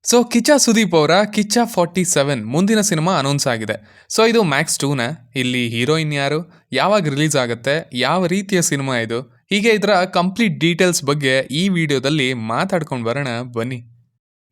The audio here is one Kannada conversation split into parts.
ಸೊ ಕಿಚ್ಚ ಸುದೀಪ್ ಅವರ ಕಿಚ್ಚ 47 ಮುಂದಿನ ಸಿನಿಮಾ ಅನೌನ್ಸ್ ಆಗಿದೆ. ಸೊ ಇದು ಮ್ಯಾಕ್ಸ್ 2ನ. ಇಲ್ಲಿ ಹೀರೋಯಿನ್ ಯಾರು, ಯಾವಾಗ ರಿಲೀಸ್ ಆಗುತ್ತೆ, ಯಾವ ರೀತಿಯ ಸಿನಿಮಾ ಇದು, ಹೀಗೆ ಇದರ ಕಂಪ್ಲೀಟ್ ಡೀಟೇಲ್ಸ್ ಬಗ್ಗೆ ಈ ವಿಡಿಯೋದಲ್ಲಿ ಮಾತಾಡ್ಕೊಂಡು ಬರೋಣ ಬನ್ನಿ.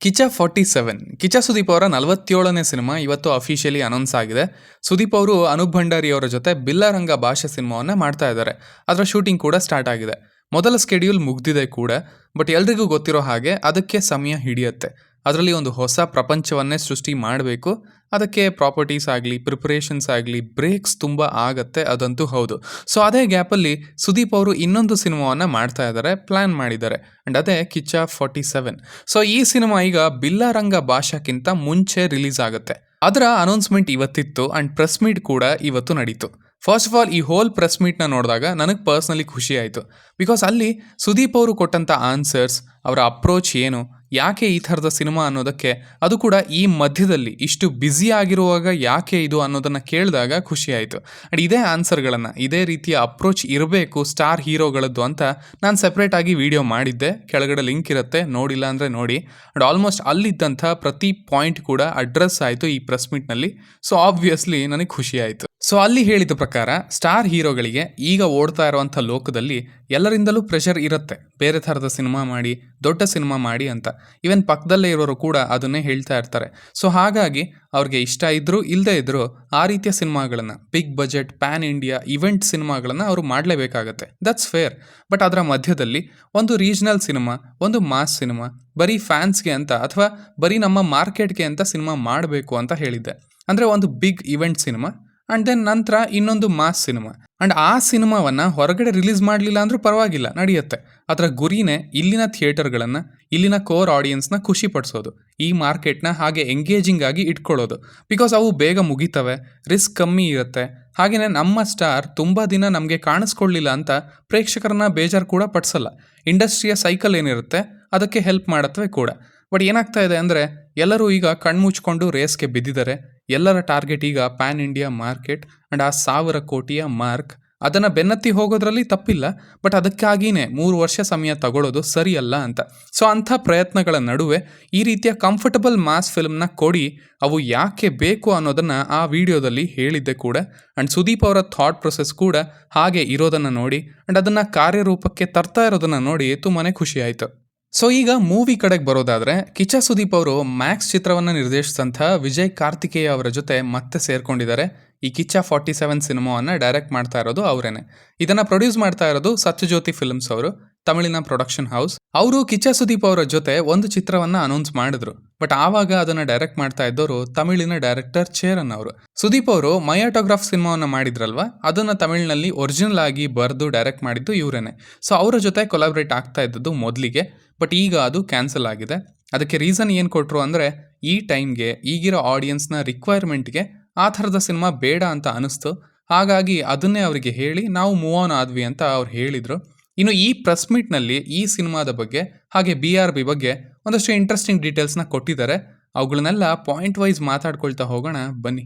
ಕಿಚ್ಚ 47 ಕಿಚ್ಚ ಸುದೀಪ್ ಅವರ 47ನೇ ಸಿನಿಮಾ ಇವತ್ತು ಅಫಿಷಿಯಲಿ ಅನೌನ್ಸ್ ಆಗಿದೆ. ಸುದೀಪ್ ಅವರು ಅನೂಪ್ ಭಂಡಾರಿ ಅವರ ಜೊತೆ ಬಿಲ್ಲರಂಗ ಭಾಷೆ ಸಿನಿಮಾವನ್ನು ಮಾಡ್ತಾ ಇದ್ದಾರೆ. ಅದರ ಶೂಟಿಂಗ್ ಕೂಡ ಸ್ಟಾರ್ಟ್ ಆಗಿದೆ. ಮೊದಲ ಸ್ಕೆಡ್ಯೂಲ್ ಮುಗ್ದಿದೆ ಕೂಡ, ಬಟ್ ಎಲ್ರಿಗೂ ಗೊತ್ತಿರೋ ಹಾಗೆ ಅದಕ್ಕೆ ಸಮಯ ಹಿಡಿಯುತ್ತೆ. ಅದರಲ್ಲಿ ಒಂದು ಹೊಸ ಪ್ರಪಂಚವನ್ನೇ ಸೃಷ್ಟಿ ಮಾಡಬೇಕು. ಅದಕ್ಕೆ ಪ್ರಾಪರ್ಟೀಸ್ ಆಗಲಿ, ಪ್ರಿಪರೇಷನ್ಸ್ ಆಗಲಿ, ಬ್ರೇಕ್ಸ್ ತುಂಬ ಆಗತ್ತೆ, ಅದಂತೂ ಹೌದು. ಸೊ ಅದೇ ಗ್ಯಾಪಲ್ಲಿ ಸುದೀಪ್ ಅವರು ಇನ್ನೊಂದು ಸಿನಿಮಾವನ್ನು ಮಾಡ್ತಾ ಇದ್ದಾರೆ, ಪ್ಲ್ಯಾನ್ ಮಾಡಿದ್ದಾರೆ. ಆ್ಯಂಡ್ ಅದೇ ಕಿಚ್ಚ 47. ಸೊ ಈ ಸಿನಿಮಾ ಈಗ ಬಿಲ್ಲರಂಗ ಭಾಷೆಕ್ಕಿಂತ ಮುಂಚೆ ರಿಲೀಸ್ ಆಗುತ್ತೆ. ಅದರ ಅನೌನ್ಸ್ಮೆಂಟ್ ಇವತ್ತಿತ್ತು ಆ್ಯಂಡ್ ಪ್ರೆಸ್ ಮೀಟ್ ಕೂಡ ಇವತ್ತು ನಡೀತು. ಫಸ್ಟ್ ಆಫ್ ಆಲ್ ಈ ಹೋಲ್ ಪ್ರೆಸ್ ಮೀಟ್ನ ನೋಡಿದಾಗ ನನಗೆ ಪರ್ಸ್ನಲಿ ಖುಷಿ ಆಯಿತು. ಬಿಕಾಸ್ ಅಲ್ಲಿ ಸುದೀಪ್ ಅವರು ಕೊಟ್ಟಂಥ ಆನ್ಸರ್ಸ್, ಅವರ ಅಪ್ರೋಚ್ ಏನು, ಯಾಕೆ ಈ ಥರದ ಸಿನಿಮಾ ಅನ್ನೋದಕ್ಕೆ, ಅದು ಕೂಡ ಈ ಮಧ್ಯದಲ್ಲಿ ಇಷ್ಟು ಬ್ಯುಸಿ ಆಗಿರುವಾಗ ಯಾಕೆ ಇದು ಅನ್ನೋದನ್ನು ಕೇಳಿದಾಗ ಖುಷಿ ಆಯಿತು. ಆ್ಯಂಡ್ ಇದೇ ಆನ್ಸರ್ಗಳನ್ನು, ಇದೇ ರೀತಿಯ ಅಪ್ರೋಚ್ ಇರಬೇಕು ಸ್ಟಾರ್ ಹೀರೋಗಳದ್ದು ಅಂತ ನಾನು ಸೆಪ್ರೇಟಾಗಿ ವಿಡಿಯೋ ಮಾಡಿದ್ದೆ. ಕೆಳಗಡೆ ಲಿಂಕ್ ಇರುತ್ತೆ, ನೋಡಿಲ್ಲ ಅಂದರೆ ನೋಡಿ. ಆ್ಯಂಡ್ ಆಲ್ಮೋಸ್ಟ್ ಅಲ್ಲಿದ್ದಂಥ ಪ್ರತಿ ಪಾಯಿಂಟ್ ಕೂಡ ಅಡ್ರೆಸ್ ಆಯಿತು ಈ ಪ್ರೆಸ್ ಮೀಟ್ನಲ್ಲಿ. ಸೊ ಆಬ್ವಿಯಸ್ಲಿ ನನಗೆ ಖುಷಿ ಆಯಿತು. ಸೊ ಅಲ್ಲಿ ಹೇಳಿದ ಪ್ರಕಾರ ಸ್ಟಾರ್ ಹೀರೋಗಳಿಗೆ ಈಗ ಓಡ್ತಾ ಇರುವಂಥ ಲೋಕದಲ್ಲಿ ಎಲ್ಲರಿಂದಲೂ ಪ್ರೆಷರ್ ಇರುತ್ತೆ, ಬೇರೆ ಥರದ ಸಿನಿಮಾ ಮಾಡಿ, ದೊಡ್ಡ ಸಿನಿಮಾ ಮಾಡಿ ಅಂತ. ಈವನ್ ಪಕ್ಕದಲ್ಲೇ ಇರೋರು ಕೂಡ ಅದನ್ನೇ ಹೇಳ್ತಾ ಇರ್ತಾರೆ. ಸೊ ಹಾಗಾಗಿ ಅವ್ರಿಗೆ ಇಷ್ಟ ಇದ್ದರೂ ಇಲ್ಲದೇ ಇದ್ದರೂ ಆ ರೀತಿಯ ಸಿನಿಮಾಗಳನ್ನು, big budget pan India event ಸಿನಿಮಾಗಳನ್ನು ಅವರು ಮಾಡಲೇಬೇಕಾಗತ್ತೆ. That's fair. ಬಟ್ ಅದರ ಮಧ್ಯದಲ್ಲಿ ಒಂದು ರೀಜ್ನಲ್ ಸಿನಿಮಾ, ಒಂದು ಮಾಸ್ ಸಿನಿಮಾ, ಬರೀ ಫ್ಯಾನ್ಸ್ಗೆ ಅಂತ ಅಥವಾ ಬರೀ ನಮ್ಮ ಮಾರ್ಕೆಟ್ಗೆ ಅಂತ ಸಿನಿಮಾ ಮಾಡಬೇಕು ಅಂತ ಹೇಳಿದ್ದೆ. ಅಂದರೆ ಒಂದು big event cinema and then ನಂತರ ಇನ್ನೊಂದು ಮಾಸ್ ಸಿನಿಮಾ. ಆ್ಯಂಡ್ ಆ ಸಿನಿಮಾವನ್ನು ಹೊರಗಡೆ ರಿಲೀಸ್ ಮಾಡಲಿಲ್ಲ ಅಂದರೂ ಪರವಾಗಿಲ್ಲ, ನಡೆಯುತ್ತೆ. ಅದರ ಗುರಿನೇ ಇಲ್ಲಿನ ಥಿಯೇಟರ್ಗಳನ್ನು, ಇಲ್ಲಿನ ಕೋರ್ ಆಡಿಯನ್ಸ್ನ ಖುಷಿ ಪಡಿಸೋದು, ಈ ಮಾರ್ಕೆಟ್ನ ಹಾಗೆ ಎಂಗೇಜಿಂಗ್ ಆಗಿ ಇಟ್ಕೊಳ್ಳೋದು. ಬಿಕಾಸ್ ಅವು ಬೇಗ ಮುಗಿತವೆ, ರಿಸ್ಕ್ ಕಮ್ಮಿ ಇರುತ್ತೆ. ಹಾಗೆಯೇ ನಮ್ಮ ಸ್ಟಾರ್ ತುಂಬ ದಿನ ನಮಗೆ ಕಾಣಿಸ್ಕೊಳ್ಳಿಲ್ಲ ಅಂತ ಪ್ರೇಕ್ಷಕರನ್ನ ಬೇಜಾರು ಕೂಡ ಪಡಿಸಲ್ಲ. ಇಂಡಸ್ಟ್ರಿಯ ಸೈಕಲ್ ಏನಿರುತ್ತೆ ಅದಕ್ಕೆ ಹೆಲ್ಪ್ ಮಾಡತ್ವೆ ಕೂಡ. ಬಟ್ ಏನಾಗ್ತಾ ಇದೆ ಅಂದರೆ ಎಲ್ಲರೂ ಈಗ ಕಣ್ಮುಚ್ಕೊಂಡು ರೇಸ್ಗೆ ಬಿದ್ದಿದ್ದಾರೆ. ಎಲ್ಲರ ಟಾರ್ಗೆಟ್ ಈಗ ಪ್ಯಾನ್ ಇಂಡಿಯಾ ಮಾರ್ಕೆಟ್ ಆ್ಯಂಡ್ ಆ 1000 ಕೋಟಿಯ ಮಾರ್ಕ್. ಅದನ್ನು ಬೆನ್ನತ್ತಿ ಹೋಗೋದ್ರಲ್ಲಿ ತಪ್ಪಿಲ್ಲ, ಬಟ್ ಅದಕ್ಕಾಗಿಯೇ 3 ವರ್ಷ ಸಮಯ ತಗೊಳ್ಳೋದು ಸರಿಯಲ್ಲ ಅಂತ. ಸೊ ಅಂಥ ಪ್ರಯತ್ನಗಳ ನಡುವೆ ಈ ರೀತಿಯ ಕಂಫರ್ಟಬಲ್ ಮಾಸ್ ಫಿಲ್ಮ್ನ ಕೊಡಿ, ಅವು ಯಾಕೆ ಬೇಕು ಅನ್ನೋದನ್ನು ಆ ವಿಡಿಯೋದಲ್ಲಿ ಹೇಳಿದ್ದೆ ಕೂಡ. ಆ್ಯಂಡ್ ಸುದೀಪ್ ಅವರ ಥಾಟ್ ಪ್ರೊಸೆಸ್ ಕೂಡ ಹಾಗೆ ಇರೋದನ್ನು ನೋಡಿ ಆ್ಯಂಡ್ ಅದನ್ನು ಕಾರ್ಯರೂಪಕ್ಕೆ ತರ್ತಾ ಇರೋದನ್ನು ನೋಡಿ ತುಂಬಾ ಖುಷಿ ಆಯಿತು. ಸೊ ಈಗ ಮೂವಿ ಕಡೆಗೆ ಬರೋದಾದರೆ, ಕಿಚ್ಚ ಸುದೀಪ್ ಅವರು ಮ್ಯಾಕ್ಸ್ ಚಿತ್ರವನ್ನು ನಿರ್ದೇಶಿಸಿದಂಥ ವಿಜಯ್ ಕಾರ್ತಿಕೇಯ ಅವರ ಜೊತೆ ಮತ್ತೆ ಸೇರ್ಕೊಂಡಿದ್ದಾರೆ. ಈ ಕಿಚ್ಚ 47 ಸಿನಿಮಾವನ್ನು ಡೈರೆಕ್ಟ್ ಮಾಡ್ತಾ ಇರೋದು ಅವರೇನೆ. ಇದನ್ನು ಪ್ರೊಡ್ಯೂಸ್ ಮಾಡ್ತಾ ಇರೋದು ಸತ್ಯಜ್ಯೋತಿ ಫಿಲ್ಮ್ಸ್ ಅವರು, ತಮಿಳಿನ ಪ್ರೊಡಕ್ಷನ್ ಹೌಸ್. ಅವರು ಕಿಚ್ಚ ಸುದೀಪ್ ಅವರ ಜೊತೆ ಒಂದು ಚಿತ್ರವನ್ನು ಅನೌನ್ಸ್ ಮಾಡಿದ್ರು. ಬಟ್ ಆವಾಗ ಅದನ್ನು ಡೈರೆಕ್ಟ್ ಮಾಡ್ತಾ ಇದ್ದವರು ತಮಿಳಿನ ಡೈರೆಕ್ಟರ್ ಚೇರನ್ ಅವರು. ಸುದೀಪ್ ಅವರು ಮಯಾಟೋಗ್ರಾಫ್ ಸಿನಿಮಾವನ್ನು ಮಾಡಿದ್ರಲ್ವ, ಅದನ್ನು ತಮಿಳಿನಲ್ಲಿ ಒರಿಜಿನಲ್ ಆಗಿ ಬರೆದು ಡೈರೆಕ್ಟ್ ಮಾಡಿದ್ದು ಇವರೇನೆ. ಸೊ ಅವರ ಜೊತೆ ಕೊಲಾಬ್ರೇಟ್ ಆಗ್ತಾ ಇದ್ದದ್ದು ಮೊದಲಿಗೆ, ಬಟ್ ಈಗ ಅದು ಕ್ಯಾನ್ಸಲ್ ಆಗಿದೆ. ಅದಕ್ಕೆ ರೀಸನ್ ಏನು ಕೊಟ್ಟರು ಅಂದರೆ, ಈ ಟೈಮ್ಗೆ, ಈಗಿರೋ ಆಡಿಯನ್ಸ್ನ ರಿಕ್ವೈರ್ಮೆಂಟ್ಗೆ ಆ ಥರದ ಸಿನಿಮಾ ಬೇಡ ಅಂತ ಅನಿಸ್ತು. ಹಾಗಾಗಿ ಅದನ್ನೇ ಅವರಿಗೆ ಹೇಳಿ ನಾವು ಮೂವ್ ಆನ್ ಆದ್ವಿ ಅಂತ ಅವ್ರು ಹೇಳಿದರು. ಇನ್ನು ಈ ಪ್ರೆಸ್ ಮೀಟ್ನಲ್ಲಿ ಈ ಸಿನಿಮಾದ ಬಗ್ಗೆ ಹಾಗೆ BRB ಬಗ್ಗೆ ಒಂದಷ್ಟು ಇಂಟ್ರೆಸ್ಟಿಂಗ್ ಡೀಟೇಲ್ಸ್ನ ಕೊಟ್ಟಿದ್ದಾರೆ. ಅವುಗಳನ್ನೆಲ್ಲ ಪಾಯಿಂಟ್ ವೈಸ್ ಮಾತಾಡ್ಕೊಳ್ತಾ ಹೋಗೋಣ ಬನ್ನಿ.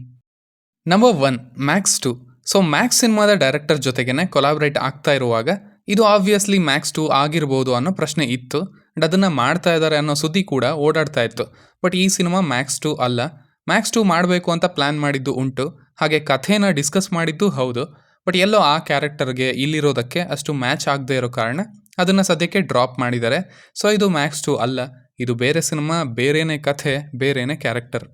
Number 1, Max 2. ಸೊ ಮ್ಯಾಕ್ಸ್ ಸಿನಿಮಾದ ಡೈರೆಕ್ಟರ್ ಜೊತೆಗೇನೆ ಕೊಲಾಬ್ರೇಟ್ ಆಗ್ತಾ ಇರುವಾಗ ಇದು ಆಬ್ವಿಯಸ್ಲಿ ಮ್ಯಾಕ್ಸ್ 2 ಆಗಿರ್ಬೋದು ಅನ್ನೋ ಪ್ರಶ್ನೆ ಇತ್ತು. ಆ್ಯಂಡ್ ಅದನ್ನು ಮಾಡ್ತಾ ಇದ್ದಾರೆ ಅನ್ನೋ ಸುದ್ದಿ ಕೂಡ ಓಡಾಡ್ತಾ ಇತ್ತು. ಬಟ್ ಈ ಸಿನಿಮಾ ಮ್ಯಾಕ್ಸ್ 2 ಅಲ್ಲ. ಮ್ಯಾಕ್ಸ್ 2 ಮಾಡಬೇಕು ಅಂತ ಪ್ಲ್ಯಾನ್ ಮಾಡಿದ್ದು ಉಂಟು, ಹಾಗೆ ಕಥೆನ ಡಿಸ್ಕಸ್ ಮಾಡಿದ್ದು ಹೌದು. ಬಟ್ ಎಲ್ಲೋ ಆ ಕ್ಯಾರೆಕ್ಟರ್ಗೆ ಇಲ್ಲಿರೋದಕ್ಕೆ ಅಷ್ಟು ಮ್ಯಾಚ್ ಆಗದೆ ಇರೋ ಕಾರಣ ಅದನ್ನು ಸದ್ಯಕ್ಕೆ ಡ್ರಾಪ್ ಮಾಡಿದ್ದಾರೆ. ಸೊ ಇದು ಮ್ಯಾಕ್ಸ್ 2 ಅಲ್ಲ, ಇದು ಬೇರೆ ಸಿನಿಮಾ, ಬೇರೆನೇ ಕಥೆ, ಬೇರೆನೇ ಕ್ಯಾರೆಕ್ಟರ್.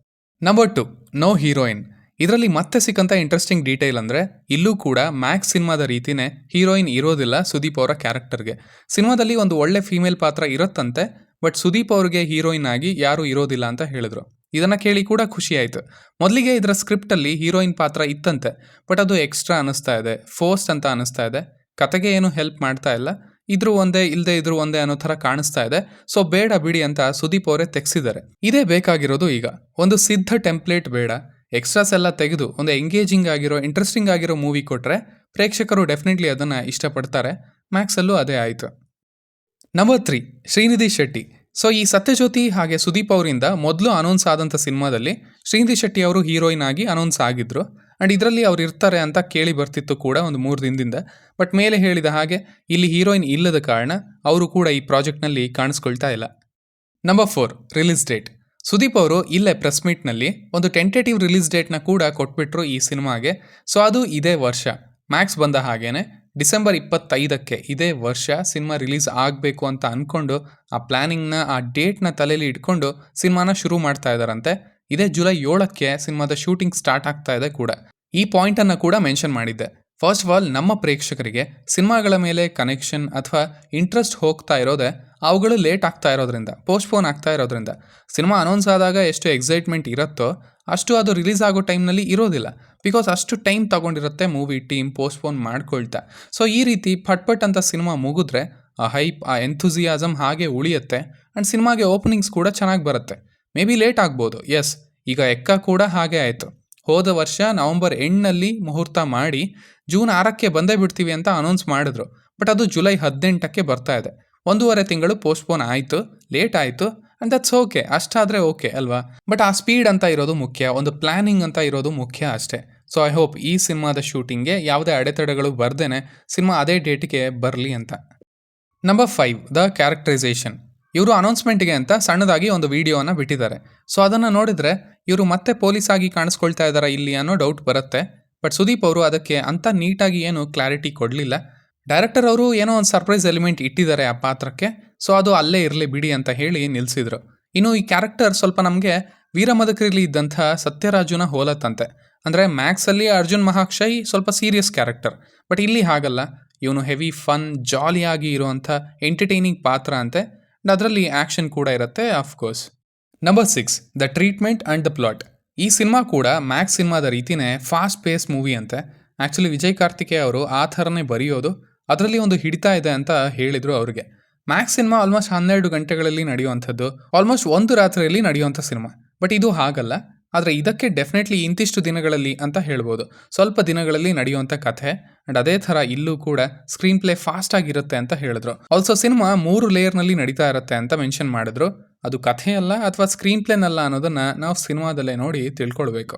Number 2, no heroine. ಇದರಲ್ಲಿ ಮತ್ತೆ ಸಿಕ್ಕಂಥ ಇಂಟ್ರೆಸ್ಟಿಂಗ್ ಡೀಟೇಲ್ ಅಂದರೆ, ಇಲ್ಲೂ ಕೂಡ ಮ್ಯಾಕ್ಸ್ ಸಿನಿಮಾದ ರೀತಿಯೇ ಹೀರೋಯಿನ್ ಇರೋದಿಲ್ಲ ಸುದೀಪ್ ಅವರ ಕ್ಯಾರೆಕ್ಟರ್ಗೆ. ಸಿನಿಮಾದಲ್ಲಿ ಒಂದು ಒಳ್ಳೆ ಫೀಮೇಲ್ ಪಾತ್ರ ಇರುತ್ತಂತೆ, ಬಟ್ ಸುದೀಪ್ ಅವ್ರಿಗೆ ಹೀರೋಯಿನ್ ಆಗಿ ಯಾರೂ ಇರೋದಿಲ್ಲ ಅಂತ ಹೇಳಿದ್ರು. ಇದನ್ನು ಕೇಳಿ ಕೂಡ ಖುಷಿ ಆಯಿತು. ಮೊದಲಿಗೆ ಇದರ ಸ್ಕ್ರಿಪ್ಟಲ್ಲಿ ಹೀರೋಯಿನ್ ಪಾತ್ರ ಇತ್ತಂತೆ, ಬಟ್ ಅದು ಎಕ್ಸ್ಟ್ರಾ ಅನ್ನಿಸ್ತಾ ಇದೆ, ಫೋರ್ಸ್ಟ್ ಅಂತ ಅನ್ನಿಸ್ತಾ ಇದೆ. ಕತೆಗೆ ಏನು ಹೆಲ್ಪ್ ಮಾಡ್ತಾ ಇಲ್ಲ, ಇದ್ರೂ ಒಂದೇ ಇಲ್ಲದೆ ಇದ್ರೂ ಒಂದೇ ಅನ್ನೋ ಥರ ಕಾಣಿಸ್ತಾ ಇದೆ. ಸೊ ಬೇಡ ಬಿಡಿ ಅಂತ ಸುದೀಪ್ ಅವರೇ ತೆಗೆಸಿದ್ದಾರೆ. ಇದೇ ಬೇಕಾಗಿರೋದು ಈಗ. ಒಂದು ಸಿದ್ಧ ಟೆಂಪ್ಲೇಟ್ ಬೇಡ, ಎಕ್ಸ್ಟ್ರಾಸ್ ಎಲ್ಲ ತೆಗೆದು ಒಂದು ಎಂಗೇಜಿಂಗ್ ಆಗಿರೋ, ಇಂಟ್ರೆಸ್ಟಿಂಗ್ ಆಗಿರೋ ಮೂವಿ ಕೊಟ್ಟರೆ ಪ್ರೇಕ್ಷಕರು ಡೆಫಿನೆಟ್ಲಿ ಅದನ್ನು ಇಷ್ಟಪಡ್ತಾರೆ. ಮ್ಯಾಕ್ಸಲ್ಲೂ ಅದೇ ಆಯಿತು. ನಂಬರ್ 3, ಶ್ರೀನಿಧಿ ಶೆಟ್ಟಿ. ಸೊ ಈ ಸತ್ಯಜ್ಯೋತಿ ಹಾಗೆ ಸುದೀಪ್ ಅವರಿಂದ ಮೊದಲು ಅನೌನ್ಸ್ ಆದಂಥ ಸಿನಿಮಾದಲ್ಲಿ ಶ್ರೀನಿಧಿ ಶೆಟ್ಟಿ ಅವರು ಹೀರೋಯಿನ್ ಆಗಿ ಅನೌನ್ಸ್ ಆಗಿದ್ದರು. ಆ್ಯಂಡ್ ಇದರಲ್ಲಿ ಅವ್ರು ಇರ್ತಾರೆ ಅಂತ ಕೇಳಿ ಬರ್ತಿತ್ತು ಕೂಡ ಒಂದು 3 ದಿನದಿಂದ. ಬಟ್ ಮೇಲೆ ಹೇಳಿದ ಹಾಗೆ ಇಲ್ಲಿ ಹೀರೋಯಿನ್ ಇಲ್ಲದ ಕಾರಣ ಅವರು ಕೂಡ ಈ ಪ್ರಾಜೆಕ್ಟ್ನಲ್ಲಿ ಕಾಣಿಸ್ಕೊಳ್ತಾ ಇಲ್ಲ. Number 4, release date. ಸುದೀಪ್ ಅವರು ಇಲ್ಲೇ ಪ್ರೆಸ್ ಮೀಟ್ನಲ್ಲಿ ಒಂದು ಟೆಂಟೇಟಿವ್ ರಿಲೀಸ್ ಡೇಟ್ನ ಕೂಡ ಕೊಟ್ಬಿಟ್ರು ಈ ಸಿನಿಮಾಗೆ. ಸೊ ಅದು ಇದೇ ವರ್ಷ ಮ್ಯಾಕ್ಸ್ ಬಂದ ಹಾಗೇನೆ ಡಿಸೆಂಬರ್ 25ಕ್ಕೆ ಇದೇ ವರ್ಷ ಸಿನಿಮಾ ರಿಲೀಸ್ ಆಗಬೇಕು ಅಂತ ಅಂದ್ಕೊಂಡು ಆ ಪ್ಲ್ಯಾನಿಂಗ್ನ ಆ ಡೇಟ್ನ ತಲೆಯಲ್ಲಿ ಇಟ್ಕೊಂಡು ಸಿನಿಮಾನ ಶುರು ಮಾಡ್ತಾ ಇದ್ದಾರಂತೆ. ಇದೇ ಜುಲೈ 7ಕ್ಕೆ ಸಿನಿಮಾದ ಶೂಟಿಂಗ್ ಸ್ಟಾರ್ಟ್ ಆಗ್ತಾ ಇದೆ ಕೂಡ. ಈ ಪಾಯಿಂಟನ್ನು ಕೂಡ ಮೆನ್ಷನ್ ಮಾಡಿದ್ದೆ. ಫಸ್ಟ್ ಆಫ್ ಆಲ್ ನಮ್ಮ ಪ್ರೇಕ್ಷಕರಿಗೆ ಸಿನಿಮಾಗಳ ಮೇಲೆ ಕನೆಕ್ಷನ್ ಅಥವಾ ಇಂಟ್ರೆಸ್ಟ್ ಹೋಗ್ತಾ ಇರೋದೇ ಅವುಗಳು ಲೇಟ್ ಆಗ್ತಾ ಇರೋದ್ರಿಂದ, ಪೋಸ್ಟ್ಪೋನ್ ಆಗ್ತಾ ಇರೋದ್ರಿಂದ. ಸಿನಿಮಾ ಅನೌನ್ಸ್ ಆದಾಗ ಎಷ್ಟು ಎಕ್ಸೈಟ್ಮೆಂಟ್ ಇರುತ್ತೋ ಅಷ್ಟು ಅದು ರಿಲೀಸ್ ಆಗೋ ಟೈಮ್ನಲ್ಲಿ ಇರೋದಿಲ್ಲ. ಬಿಕಾಸ್ ಅಷ್ಟು ಟೈಮ್ ತಗೊಂಡಿರುತ್ತೆ ಮೂವಿ ಟೀಮ್ ಪೋಸ್ಟ್ಪೋನ್ ಮಾಡ್ಕೊಳ್ತಾ. ಸೊ ಈ ರೀತಿ ಪಟ್ ಅಂತ ಸಿನಿಮಾ ಮುಗಿದ್ರೆ ಆ ಹೈಪ್, ಆ ಎಂಥುಸಿಯಾಸಮ್ ಹಾಗೆ ಉಳಿಯುತ್ತೆ. ಆ್ಯಂಡ್ ಸಿನಿಮಾಗೆ ಓಪನಿಂಗ್ಸ್ ಕೂಡ ಚೆನ್ನಾಗಿ ಬರುತ್ತೆ. ಮೇ ಬಿ ಲೇಟ್ ಆಗ್ಬೋದು, ಎಸ್. ಈಗ ಎಕ್ಕ ಕೂಡ ಹಾಗೆ ಆಯಿತು. ಹೋದ ವರ್ಷ ನವಂಬರ್ ಎಂಡ್ನಲ್ಲಿ ಮುಹೂರ್ತ ಮಾಡಿ ಜೂನ್ 6ಕ್ಕೆ ಬಂದೇ ಬಿಡ್ತೀವಿ ಅಂತ ಅನೌನ್ಸ್ ಮಾಡಿದ್ರು. ಬಟ್ ಅದು ಜುಲೈ 18ಕ್ಕೆ ಬರ್ತಾ ಇದೆ. 1.5 ತಿಂಗಳು ಪೋಸ್ಟ್ಪೋನ್ ಆಯಿತು, ಲೇಟ್ ಆಯಿತು. ಆ್ಯಂಡ್ ದಟ್ಸ್ ಓಕೆ, ಅಷ್ಟಾದರೆ ಓಕೆ ಅಲ್ವಾ. ಬಟ್ ಆ ಸ್ಪೀಡ್ ಅಂತ ಇರೋದು ಮುಖ್ಯ, ಒಂದು ಪ್ಲ್ಯಾನಿಂಗ್ ಅಂತ ಇರೋದು ಮುಖ್ಯ ಅಷ್ಟೇ. ಸೊ ಐ ಹೋಪ್ ಈ ಸಿನಿಮಾದ ಶೂಟಿಂಗ್ಗೆ ಯಾವುದೇ ಅಡೆತಡೆಗಳು ಬರ್ದೇನೆ ಸಿನಿಮಾ ಅದೇ ಡೇಟಿಗೆ ಬರಲಿ ಅಂತ. Number 5, the characterisation. ಇವರು ಅನೌನ್ಸ್ಮೆಂಟ್ಗೆ ಅಂತ ಸಣ್ಣದಾಗಿ ಒಂದು ವಿಡಿಯೋನ ಬಿಟ್ಟಿದ್ದಾರೆ. ಸೊ ಅದನ್ನು ನೋಡಿದರೆ ಇವರು ಮತ್ತೆ ಪೊಲೀಸ್ ಆಗಿ ಕಾಣಿಸ್ಕೊಳ್ತಾ ಇದ್ದಾರೆ ಇಲ್ಲಿ ಅನ್ನೋ ಡೌಟ್ ಬರುತ್ತೆ. ಬಟ್ ಸುದೀಪ್ ಅವರು ಅದಕ್ಕೆ ಅಂಥ ನೀಟಾಗಿ ಏನು ಕ್ಲಾರಿಟಿ ಕೊಡಲಿಲ್ಲ. ಡೈರೆಕ್ಟರ್ ಅವರು ಏನೋ ಒಂದು ಸರ್ಪ್ರೈಸ್ ಎಲಿಮೆಂಟ್ ಇಟ್ಟಿದ್ದಾರೆ ಆ ಪಾತ್ರಕ್ಕೆ, ಸೊ ಅದು ಅಲ್ಲೇ ಇರಲಿ ಬಿಡಿ ಅಂತ ಹೇಳಿ ನಿಲ್ಲಿಸಿದ್ರು. ಇನ್ನು ಈ ಕ್ಯಾರೆಕ್ಟರ್ ಸ್ವಲ್ಪ ನಮಗೆ ವೀರಮದಕರಿಲಿ ಇದ್ದಂಥ ಸತ್ಯರಾಜುನ ಹೋಲತ್ತಂತೆ. ಅಂದರೆ ಮ್ಯಾಕ್ಸಲ್ಲಿ ಅರ್ಜುನ್ ಮಹಾಕ್ಷಯ್ ಸ್ವಲ್ಪ ಸೀರಿಯಸ್ ಕ್ಯಾರೆಕ್ಟರ್, ಬಟ್ ಇಲ್ಲಿ ಹಾಗಲ್ಲ. ಇವನು ಹೆವಿ ಫನ್, ಜಾಲಿಯಾಗಿ ಇರುವಂಥ ಎಂಟರ್ಟೈನಿಂಗ್ ಪಾತ್ರ ಅಂತೆ. ಅದರಲ್ಲಿ ಆ್ಯಕ್ಷನ್ ಕೂಡ ಇರುತ್ತೆ of course. Number 6, the treatment and the plot. ಈ ಸಿನಿಮಾ ಕೂಡ ಮ್ಯಾಕ್ಸ್ ಸಿನಿಮಾದ ರೀತಿಯೇ ಫಾಸ್ಟ್ ಪೇಸ್ ಮೂವಿ ಅಂತೆ. ಆ್ಯಕ್ಚುಲಿ ವಿಜಯ್ ಕಾರ್ತಿಕೇಯ ಅವರು ಆ ಥರನೇ ಬರೆಯೋದು, ಅದರಲ್ಲಿ ಒಂದು ಹಿಡಿತಾ ಇದೆ ಅಂತ ಹೇಳಿದರು ಅವ್ರಿಗೆ. ಮ್ಯಾಕ್ಸ್ ಸಿನಿಮಾ ಆಲ್ಮೋಸ್ಟ್ 12 ಗಂಟೆಗಳಲ್ಲಿ ನಡೆಯುವಂಥದ್ದು, ಆಲ್ಮೋಸ್ಟ್ ಒಂದು ರಾತ್ರಿಯಲ್ಲಿ ನಡೆಯುವಂಥ ಸಿನಿಮಾ. ಬಟ್ ಇದು ಹಾಗಲ್ಲ. ಆದರೆ ಇದಕ್ಕೆ ಡೆಫಿನೆಟ್ಲಿ ಇಂತಿಷ್ಟು ದಿನಗಳಲ್ಲಿ ಅಂತ ಹೇಳ್ಬೋದು, ಸ್ವಲ್ಪ ದಿನಗಳಲ್ಲಿ ನಡೆಯುವಂಥ ಕಥೆ. ಆ್ಯಂಡ್ ಅದೇ ಥರ ಇಲ್ಲೂ ಕೂಡ ಸ್ಕ್ರೀನ್ ಪ್ಲೇ ಫಾಸ್ಟ್ ಆಗಿರುತ್ತೆ ಅಂತ ಹೇಳಿದ್ರು. ಆಲ್ಸೋ ಸಿನಿಮಾ 3 ಲೇಯರ್ನಲ್ಲಿ ನಡೀತಾ ಇರುತ್ತೆ ಅಂತ ಮೆನ್ಷನ್ ಮಾಡಿದ್ರು. ಅದು ಕಥೆಯಲ್ಲ ಅಥವಾ ಸ್ಕ್ರೀನ್ ಪ್ಲೇನಲ್ಲ ಅನ್ನೋದನ್ನು ನಾವು ಸಿನಿಮಾದಲ್ಲೇ ನೋಡಿ ತಿಳ್ಕೊಳ್ಬೇಕು.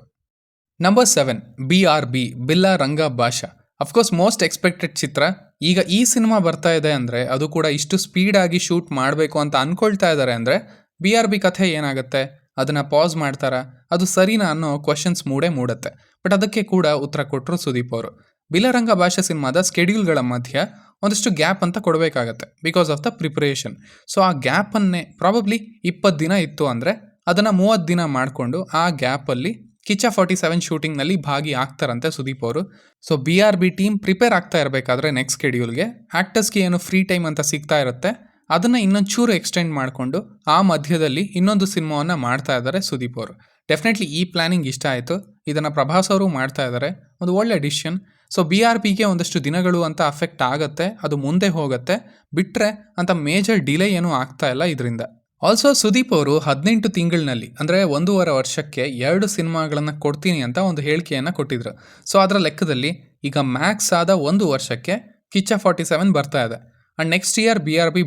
ನಂಬರ್ 7, BRB, ಬಿಲ್ಲಾ ರಂಗ ಭಾಷಾ. ಅಫ್ಕೋರ್ಸ್ ಮೋಸ್ಟ್ ಎಕ್ಸ್ಪೆಕ್ಟೆಡ್ ಚಿತ್ರ. ಈಗ ಈ ಸಿನಿಮಾ ಬರ್ತಾ ಇದೆ ಅಂದರೆ ಅದು ಕೂಡ ಇಷ್ಟು ಸ್ಪೀಡಾಗಿ ಶೂಟ್ ಮಾಡಬೇಕು ಅಂತ ಅಂದ್ಕೊಳ್ತಾ ಇದ್ದಾರೆ ಅಂದರೆ BRB ಕಥೆ ಏನಾಗುತ್ತೆ, ಅದನ್ನು ಪಾಸ್ ಮಾಡ್ತಾರಾ, ಅದು ಸರಿನಾ ಅನ್ನೋ ಕ್ವಶನ್ಸ್ ಮೂಡುತ್ತೆ. ಬಟ್ ಅದಕ್ಕೆ ಕೂಡ ಉತ್ತರ ಕೊಟ್ಟರು ಸುದೀಪ್ ಅವರು. ಬಿಲ್ಲರಂಗ ಭಾಷಾ ಸಿನಿಮಾದ ಸ್ಕೆಡ್ಯೂಲ್ಗಳ ಮಧ್ಯೆ ಒಂದಷ್ಟು ಗ್ಯಾಪ್ ಅಂತ ಕೊಡಬೇಕಾಗತ್ತೆ because of the preparation. So ಆ ಗ್ಯಾಪನ್ನೇ ಪ್ರಾಬಬ್ಲಿ 20 ದಿನ ಇತ್ತು ಅಂದರೆ ಅದನ್ನು 30 ದಿನ ಮಾಡಿಕೊಂಡು ಆ ಗ್ಯಾಪಲ್ಲಿ ಕಿಚ್ಚ 47 ಶೂಟಿಂಗ್ನಲ್ಲಿ ಭಾಗಿ ಆಗ್ತಾರಂತೆ ಸುದೀಪ್ ಅವರು. ಸೊ BRB ಟೀಮ್ ಪ್ರಿಪೇರ್ ಆಗ್ತಾ ಇರಬೇಕಾದ್ರೆ ನೆಕ್ಸ್ಟ್ ಸ್ಕೆಡ್ಯೂಲ್ಗೆ ಆ್ಯಕ್ಟರ್ಸ್ಗೆ ಏನು ಫ್ರೀ ಟೈಮ್ ಅಂತ ಸಿಗ್ತಾ ಇರುತ್ತೆ, ಅದನ್ನು ಇನ್ನೊಂದು ಚೂರು ಎಕ್ಸ್ಟೆಂಡ್ ಮಾಡಿಕೊಂಡು ಆ ಮಧ್ಯದಲ್ಲಿ ಇನ್ನೊಂದು ಸಿನಿಮಾವನ್ನು ಮಾಡ್ತಾ ಇದ್ದಾರೆ ಸುದೀಪ್ ಅವರು. ಡೆಫಿನೆಟ್ಲಿ ಈ ಪ್ಲ್ಯಾನಿಂಗ್ ಇಷ್ಟ ಆಯಿತು. ಇದನ್ನು ಪ್ರಭಾಸ್ ಅವರು ಮಾಡ್ತಾ ಇದ್ದಾರೆ, ಒಂದು ಒಳ್ಳೆ ಡಿಸಿಷನ್. ಸೊ BRBಗೆ ಒಂದಷ್ಟು ದಿನಗಳು ಅಂತ ಅಫೆಕ್ಟ್ ಆಗುತ್ತೆ, ಅದು ಮುಂದೆ ಹೋಗುತ್ತೆ. ಬಿಟ್ಟರೆ ಅಂತ ಮೇಜರ್ ಡಿಲೇ ಏನೂ ಆಗ್ತಾ ಇಲ್ಲ ಇದರಿಂದ. ಆಲ್ಸೋ ಸುದೀಪ್ ಅವರು 18 ತಿಂಗಳಿನಲ್ಲಿ ಅಂದರೆ 1.5 ವರ್ಷಕ್ಕೆ 2 ಸಿನಿಮಾಗಳನ್ನು ಕೊಡ್ತೀನಿ ಅಂತ ಒಂದು ಹೇಳಿಕೆಯನ್ನು ಕೊಟ್ಟಿದ್ರು. ಸೊ ಅದರ ಲೆಕ್ಕದಲ್ಲಿ ಈಗ ಮ್ಯಾಕ್ಸ್ ಆದ 1 ವರ್ಷಕ್ಕೆ ಕಿಚ್ಚ 47 ಬರ್ತಾ ಇದೆ. ಆ್ಯಂಡ್ ನೆಕ್ಸ್ಟ್ ಇಯರ್ BRB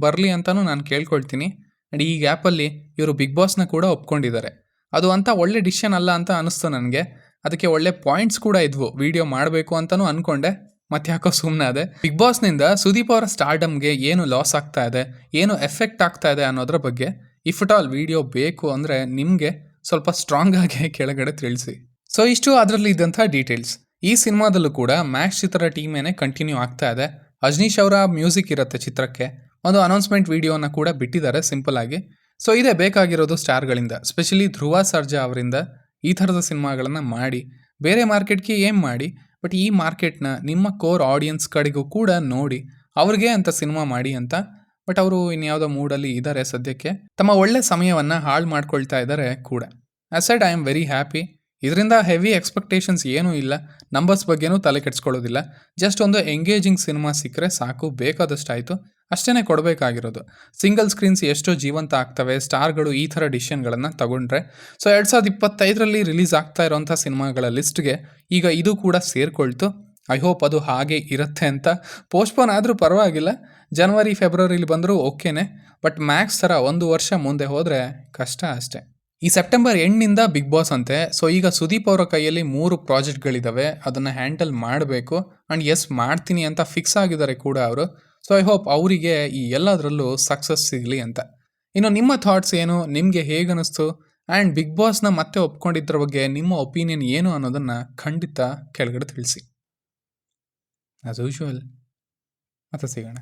ಬರಲಿ ಅಂತಲೂ ನಾನು ಕೇಳ್ಕೊಳ್ತೀನಿ. ಆ್ಯಂಡ್ ಈ ಗ್ಯಾಪಲ್ಲಿ ಇವರು ಬಿಗ್ ಬಾಸ್ನ ಕೂಡ ಒಪ್ಕೊಂಡಿದ್ದಾರೆ. ಅದು ಅಂತ ಒಳ್ಳೆ ಡಿಸಿಷನ್ ಅಲ್ಲ ಅಂತ ಅನ್ನಿಸ್ತು ನನಗೆ. ಅದಕ್ಕೆ ಒಳ್ಳೆ ಪಾಯಿಂಟ್ಸ್ ಕೂಡ ಇದ್ವು, ವಿಡಿಯೋ ಮಾಡಬೇಕು ಅಂತಲೂ ಅಂದ್ಕೊಂಡೆ, ಮತ್ತೆ ಯಾಕೋ ಸುಮ್ಮನೆ ಅದೇ. ಬಿಗ್ ಬಾಸ್ನಿಂದ ಸುದೀಪ್ ಅವರ ಸ್ಟಾರ್ಡಮ್ಗೆ ಏನು ಲಾಸ್ ಆಗ್ತಾ ಇದೆ, ಏನು ಎಫೆಕ್ಟ್ ಆಗ್ತಾ ಇದೆ ಅನ್ನೋದ್ರ ಬಗ್ಗೆ ಇಫ್ ಇಟ್ ಆಲ್ ವಿಡಿಯೋ ಬೇಕು ಅಂದರೆ ನಿಮಗೆ ಸ್ವಲ್ಪ ಸ್ಟ್ರಾಂಗ್ ಆಗಿ ಕೆಳಗಡೆ ತಿಳಿಸಿ. ಸೊ ಇಷ್ಟು ಅದರಲ್ಲಿ ಇದ್ದಂಥ ಡೀಟೇಲ್ಸ್. ಈ ಸಿನಿಮಾದಲ್ಲೂ ಕೂಡ ಮ್ಯಾಕ್ಸ್ ಚಿತ್ರ ಟೀಮೇನೆ ಕಂಟಿನ್ಯೂ ಆಗ್ತಾ ಇದೆ. ಅಜ್ನೀಶ್ ಅವರ ಮ್ಯೂಸಿಕ್ ಇರುತ್ತೆ ಚಿತ್ರಕ್ಕೆ. ಒಂದು ಅನೌನ್ಸ್ಮೆಂಟ್ ವಿಡಿಯೋನ ಕೂಡ ಬಿಟ್ಟಿದ್ದಾರೆ ಸಿಂಪಲ್ ಆಗಿ. ಸೊ ಇದೇ ಬೇಕಾಗಿರೋದು ಸ್ಟಾರ್ಗಳಿಂದ, ಸ್ಪೆಷಲಿ ಧ್ರುವ ಸರ್ಜಾ ಅವರಿಂದ ಈ ಥರದ ಸಿನಿಮಾಗಳನ್ನು ಮಾಡಿ ಬೇರೆ ಮಾರ್ಕೆಟ್ಗೆ ಏಮ್ ಮಾಡಿ, ಬಟ್ ಈ ಮಾರ್ಕೆಟ್ನ ನಿಮ್ಮ ಕೋರ್ ಆಡಿಯನ್ಸ್ ಕಡೆಗೂ ಕೂಡ ನೋಡಿ ಅವ್ರಿಗೆ ಅಂತ ಸಿನಿಮಾ ಮಾಡಿ ಅಂತ. ಬಟ್ ಅವರು ಇನ್ಯಾವುದೋ ಮೂಡಲ್ಲಿ ಇದ್ದಾರೆ ಸದ್ಯಕ್ಕೆ, ತಮ್ಮ ಒಳ್ಳೆ ಸಮಯವನ್ನು ಹಾಳು ಮಾಡ್ಕೊಳ್ತಾ ಇದ್ದಾರೆ ಕೂಡ. As said I am very happy. ಇದರಿಂದ ಹೆವಿ ಎಕ್ಸ್ಪೆಕ್ಟೇಷನ್ಸ್ ಏನೂ ಇಲ್ಲ, ನಂಬರ್ಸ್ ಬಗ್ಗೆನೂ ತಲೆ ಕೆಡಿಸ್ಕೊಳ್ಳೋದಿಲ್ಲ. ಜಸ್ಟ್ ಒಂದು ಎಂಗೇಜಿಂಗ್ ಸಿನಿಮಾ ಸಿಕ್ಕರೆ ಸಾಕು, ಬೇಕಾದಷ್ಟಾಯಿತು, ಅಷ್ಟೇ ಕೊಡಬೇಕಾಗಿರೋದು. ಸಿಂಗಲ್ ಸ್ಕ್ರೀನ್ಸ್ ಎಷ್ಟೋ ಜೀವಂತ ಆಗ್ತವೆ ಸ್ಟಾರ್ಗಳು ಈ ಥರ ಡಿಸಿಷನ್ಗಳನ್ನು ತಗೊಂಡ್ರೆ. ಸೊ 2025ರಲ್ಲಿ ರಿಲೀಸ್ ಆಗ್ತಾ ಇರೋಂಥ ಸಿನಿಮಾಗಳ ಲಿಸ್ಟ್ಗೆ ಈಗ ಇದು ಕೂಡ ಸೇರಿಕೊಳ್ತು. ಐ ಹೋಪ್ ಅದು ಹಾಗೆ ಇರುತ್ತೆ ಅಂತ. ಪೋಸ್ಟ್ಪೋನ್ ಆದರೂ ಪರವಾಗಿಲ್ಲ, ಜನವರಿ ಫೆಬ್ರವರಿಲಿ ಬಂದರೂ ಓಕೆನೇ. ಬಟ್ ಮ್ಯಾಕ್ಸ್ ಥರ 1 ವರ್ಷ ಮುಂದೆ ಹೋದರೆ ಕಷ್ಟ ಅಷ್ಟೇ. ಈ ಸೆಪ್ಟೆಂಬರ್ ಎಂಡ್ನಿಂದ ಬಿಗ್ ಬಾಸ್ ಅಂತೆ. ಸೊ ಈಗ ಸುದೀಪ್ ಅವರ ಕೈಯಲ್ಲಿ 3 ಪ್ರಾಜೆಕ್ಟ್ಗಳಿದ್ದಾವೆ, ಅದನ್ನು ಹ್ಯಾಂಡಲ್ ಮಾಡಬೇಕು. ಆ್ಯಂಡ್ ಎಸ್ ಮಾಡ್ತೀನಿ ಅಂತ ಫಿಕ್ಸ್ ಆಗಿದ್ದಾರೆ ಕೂಡ ಅವರು. ಸೊ ಐ ಹೋಪ್ ಅವರಿಗೆ ಈ ಎಲ್ಲದರಲ್ಲೂ ಸಕ್ಸಸ್ ಸಿಗಲಿ ಅಂತ. ಇನ್ನು ನಿಮ್ಮ ಥಾಟ್ಸ್ ಏನು, ನಿಮಗೆ ಹೇಗೆ ಅನಿಸ್ತು ಆ್ಯಂಡ್ ಬಿಗ್ ಬಾಸ್ನ ಮತ್ತೆ ಒಪ್ಕೊಂಡಿದ್ರ ಬಗ್ಗೆ ನಿಮ್ಮ ಒಪಿನಿಯನ್ ಏನು ಅನ್ನೋದನ್ನು ಖಂಡಿತ ಕೆಳಗಡೆ ತಿಳಿಸಿ. ಆ್ಯಸ್ ಯೂಶುವಲ್ ಮತ್ತೆ ಸಿಗೋಣ.